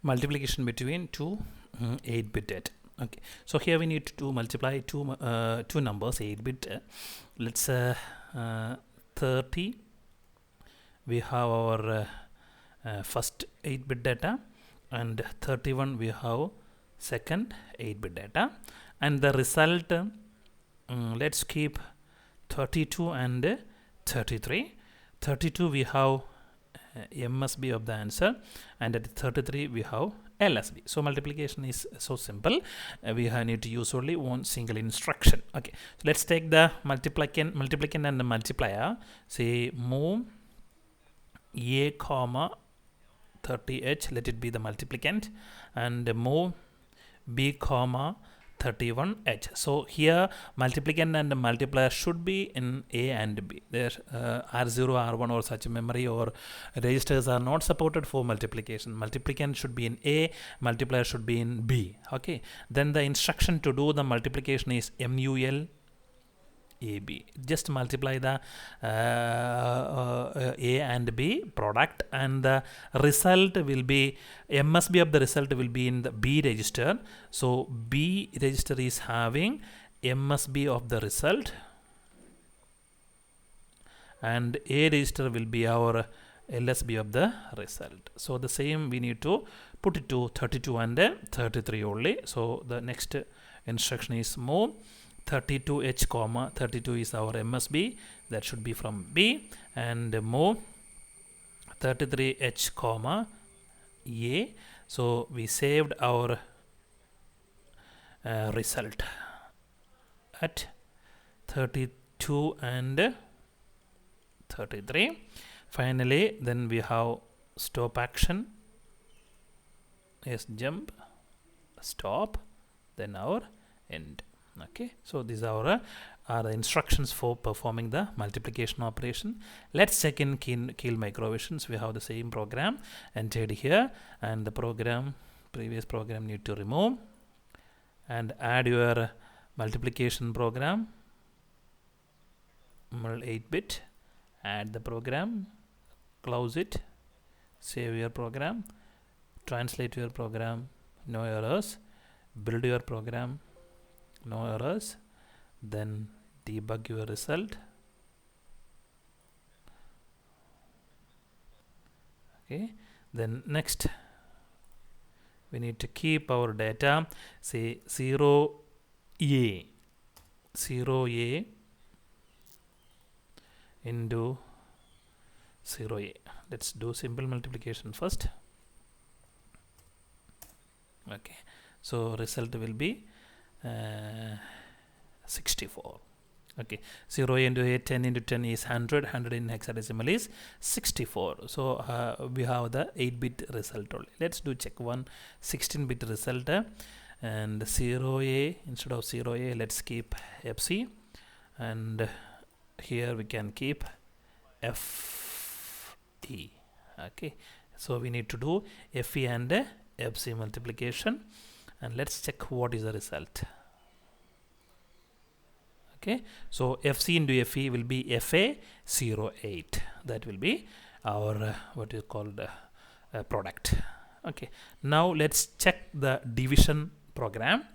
multiplication between two 8-bit data. Okay, so here we need to multiply two numbers 8-bit. Let's 30. We have our first 8-bit data, and 31 we have second 8-bit data, and the result let's keep 32 and 33. 32 we have MSB of the answer, and at 33 we have LSB. So multiplication is so simple. We need to use only one single instruction. Okay, so let's take the multiplicand and the multiplier. Say move A comma 30h, let it be the multiplicand, and move B comma 31h. So here multiplicand and multiplier should be in A and B. There R0, R1 or such memory or registers are not supported for multiplication. Multiplicand should be in A, multiplier should be in B. Okay, then the instruction to do the multiplication is MUL AB. Just multiply the A and B product, and the result will be MSB of the result will be in the B register. So B register is having MSB of the result, and A register will be our LSB of the result. So the same we need to put it to 32 and 33 only. So the next instruction is move 32h comma 32 is our MSB, that should be from B, and move 33h comma A. So we saved our result at 32 and 33. Finally, then we have stop action. Yes, jump, stop, then our end. Okay, so these are the instructions for performing the multiplication operation. Let's check in Keil Microvisions. We have the same program entered here, and the previous program need to remove and add your multiplication program, mul 8-bit, add the program, close it, save your program, translate your program, no errors, build your program, no errors, then debug your result. Okay, then next we need to keep our data, say 0A into 0A. Let's do simple multiplication first. Okay, so result will be 64. Okay, 0 into 8, 10 into 10 is 100, 100 in hexadecimal is 64. So we have the 8-bit result only. Let's do check one 16-bit result, and 0A instead of 0A, let's keep FC, and here we can keep FE. Okay, so we need to do FE and FC multiplication, and let's check what is the result. Okay, so FC into FE will be FA08. That will be our what is called product. Okay, now let's check the division program.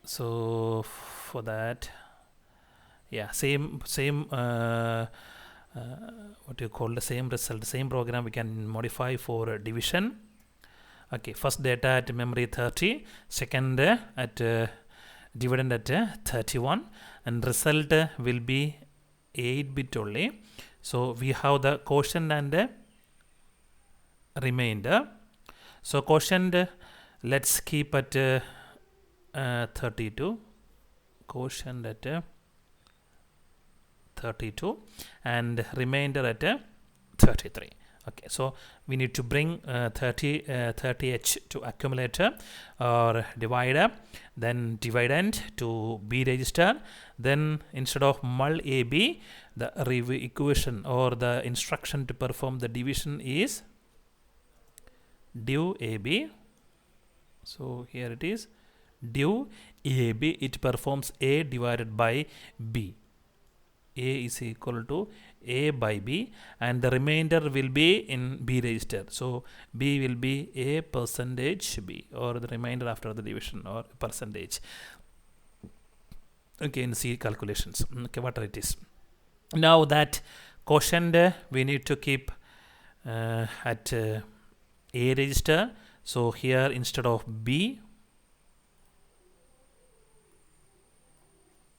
So for that, yeah, same what you call the same result, same program we can modify for division. Okay, first data at memory 30, second at dividend at 31, and result will be 8-bit only. So we have the quotient and remainder. So quotient let's keep at 32, quotient at 32, and remainder at 33. Okay, so we need to bring 30h to accumulator or divider, then dividend to B register, then instead of mul AB, the equation or the instruction to perform the division is div AB. So here it is div AB, it performs A divided by B. A is equal to A by B, and the remainder will be in B register. So B will be A percentage B, or the remainder after the division, or percentage. Okay, in C calculations, okay, whatever it is. Now that quotient we need to keep at A register. So here instead of B,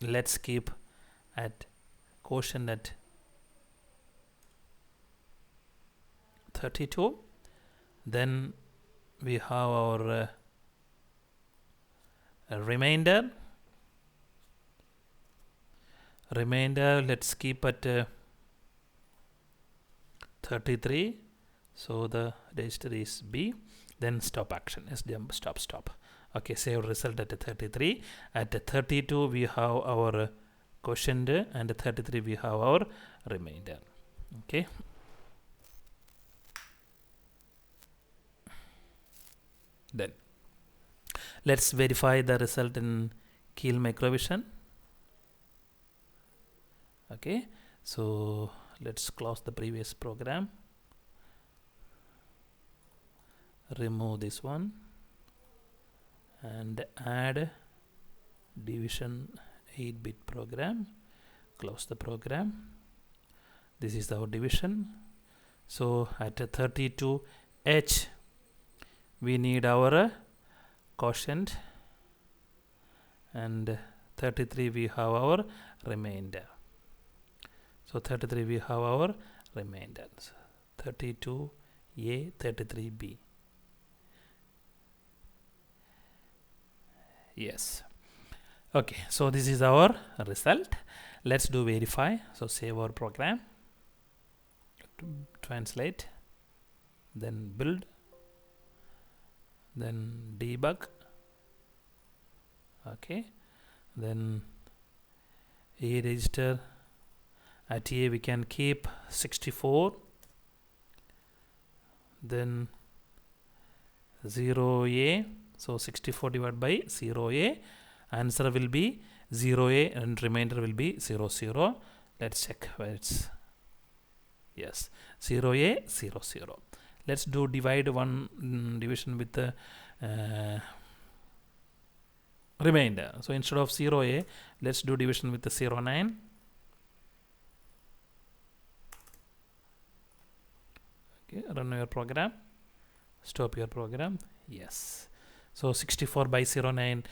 let's keep at quotient at 32. Then we have our remainder. Let's keep at 33. So the register is B. Then stop action. Yes, jump, stop. Okay, save result at 33. At 32 we have our quotient, and 33 we have our remainder. Okay. Then let's verify the result in Keel Microvision. Okay, so let's close the previous program, remove this one, and add division 8-bit program. Close the program. This is our division. So at 32H we need our quotient, and 33 we have our remainder. So 33 we have our remainder. So 32A, 33B. Yes. Okay, so this is our result. Let's do verify. So save our program, translate, then build, then debug. Okay, then A register. At A we can keep 64, then 0A, so 64 divided by 0A, answer will be 0A, and remainder will be 00. Let's check where it's, yes, 0A, 00. Let's do divide one division with the remainder. So instead of 0A, let's do division with the 09. Okay, run your program, stop your program. Yes, so 64 by 09,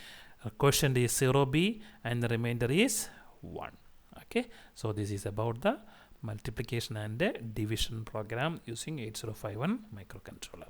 quotient is 0B, and the remainder is 1. Okay, so this is about the multiplication and division program using 8051 microcontroller.